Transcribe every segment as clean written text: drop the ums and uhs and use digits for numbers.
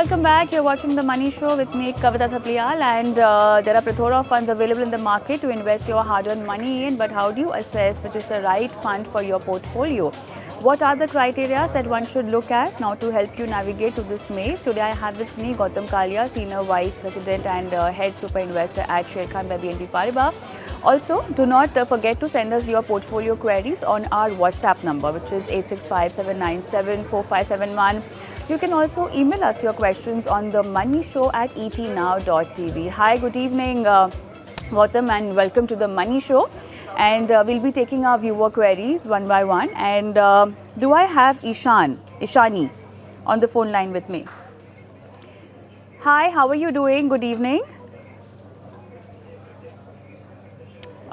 Welcome back. You're watching The Money Show with me, Kalia, and there are plethora of funds available in the market to invest your hard-earned money in. But how do you assess which is the right fund for your portfolio? What are the criteria that one should look at? Now, to help you navigate to this maze, today I have with me Gautam Kalia, Senior Vice President and Head Super Investor at Sharekhan by BNP Paribas. Also, do not forget to send us your portfolio queries on our WhatsApp number, which is 865-797-4571. You can also email us your questions on themoneyshow@etnow.tv. Hi, good evening, Gautam, and welcome to the Money Show. And we'll be taking our viewer queries one by one. And do I have Ishani, on the phone line with me? Hi, how are you doing? Good evening.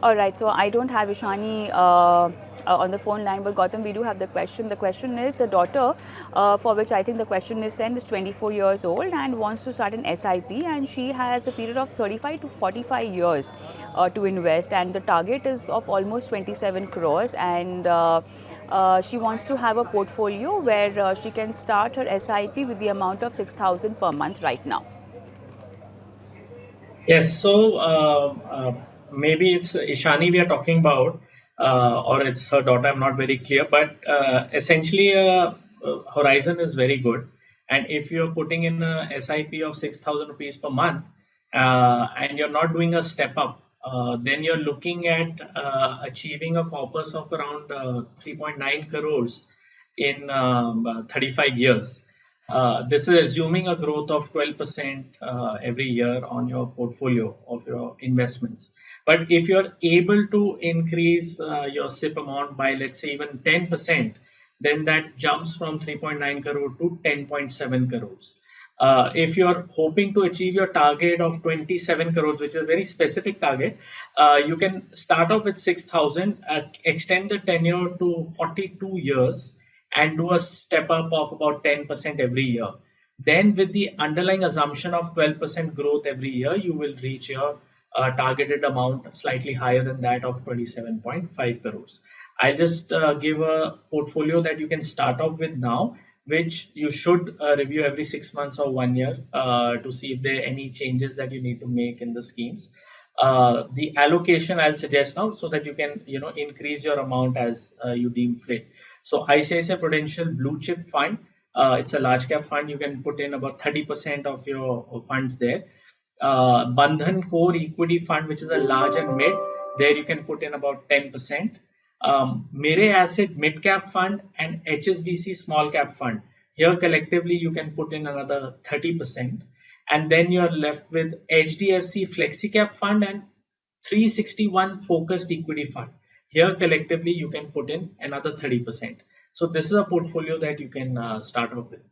All right, so I don't have Ishani on the phone line, but Gautam, we do have the question. The question is the daughter, for which I think the question is sent, is 24 years old and wants to start an SIP, and she has a period of 35 to 45 years to invest, and the target is of almost 27 crores, and she wants to have a portfolio where she can start her SIP with the amount of 6,000 per month right now. Yes, so maybe it's Ishani we are talking about, or it's her daughter, I'm not very clear, but essentially horizon is very good. And if you're putting in a SIP of 6,000 rupees per month and you're not doing a step up, then you're looking at achieving a corpus of around 3.9 crores in 35 years. This is assuming a growth of 12% every year on your portfolio of your investments. But if you're able to increase your SIP amount by, let's say, even 10%, then that jumps from 3.9 crore to 10.7 crores. If you're hoping to achieve your target of 27 crores, which is a very specific target, you can start off with 6,000, extend the tenure to 42 years, and do a step up of about 10% every year. Then with the underlying assumption of 12% growth every year, you will reach your targeted amount slightly higher than that of 27.5 crores. I'll just give a portfolio that you can start off with now, which you should review every 6 months or 1 year to see if there are any changes that you need to make in the schemes. The allocation I'll suggest now, so that you can increase your amount as you deem fit. So ICICI Prudential Blue Chip Fund, it's a large cap fund. You can put in about 30% of your funds there. Bandhan Core Equity Fund, which is a large and mid, there you can put in about 10%. Mere Asset Mid Cap Fund and HSBC Small Cap Fund. Here collectively you can put in another 30%. And then you're left with HDFC Flexi Cap Fund and 361 Focused Equity Fund. Here collectively you can put in another 30%. So this is a portfolio that you can start off with.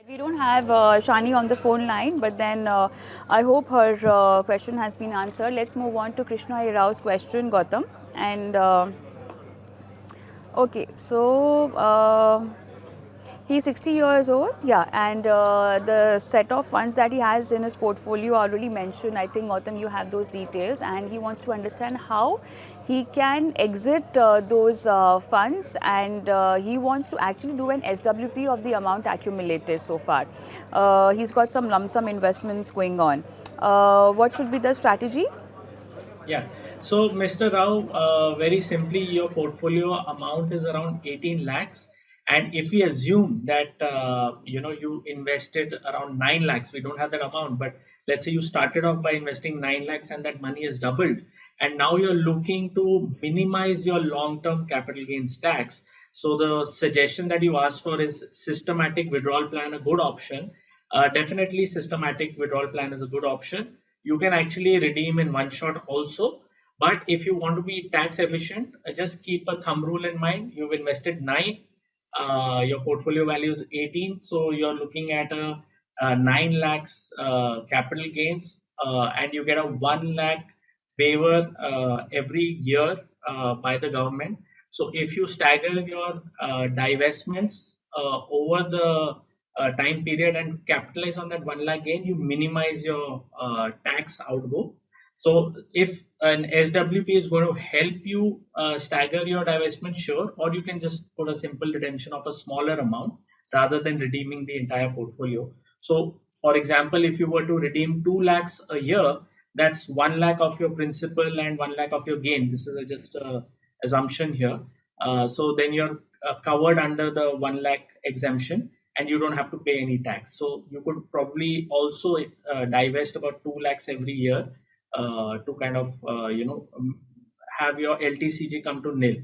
We don't have Shani on the phone line, but then I hope her question has been answered. Let's move on to Krishna Rao's question, Gautam. And okay, so he's 60 years old, yeah, and the set of funds that he has in his portfolio already mentioned. I think, Gautam, you have those details, and he wants to understand how he can exit those funds, and he wants to actually do an SWP of the amount accumulated so far. He's got some lump sum investments going on. What should be the strategy? Yeah, so Mr. Rao, very simply, your portfolio amount is around 18 lakhs. And if we assume that you invested around 9 lakhs, we don't have that amount, but let's say you started off by investing 9 lakhs and that money is doubled, and now you're looking to minimize your long-term capital gains tax. So the suggestion that you asked for is systematic withdrawal plan, a good option. Definitely systematic withdrawal plan is a good option. You can actually redeem in one shot also. But if you want to be tax efficient, just keep a thumb rule in mind. You've invested 9. Your portfolio value is 18, so you're looking at a 9 lakhs capital gains, and you get a 1 lakh waiver every year by the government. So if you stagger your divestments over the time period and capitalize on that 1 lakh gain, you minimize your tax outgo. So if an SWP is going to help you stagger your divestment, sure, or you can just put a simple redemption of a smaller amount rather than redeeming the entire portfolio. So, for example, if you were to redeem 2 lakhs a year, that's 1 lakh of your principal and 1 lakh of your gain. This is just a assumption here. So then you're covered under the 1 lakh exemption, and you don't have to pay any tax. So you could probably also divest about 2 lakhs every year to kind of have your LTCG come to nil.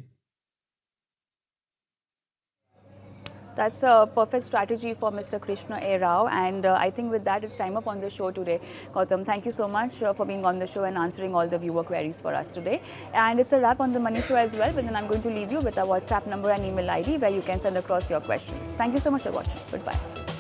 That's a perfect strategy for Mr. Krishna A. Rao, and I think with that, it's time up on the show today. Gautam, thank you so much for being on the show and answering all the viewer queries for us today. And it's a wrap on the Money Show as well, but then I'm going to leave you with our WhatsApp number and email ID where you can send across your questions. Thank you so much for watching. Goodbye.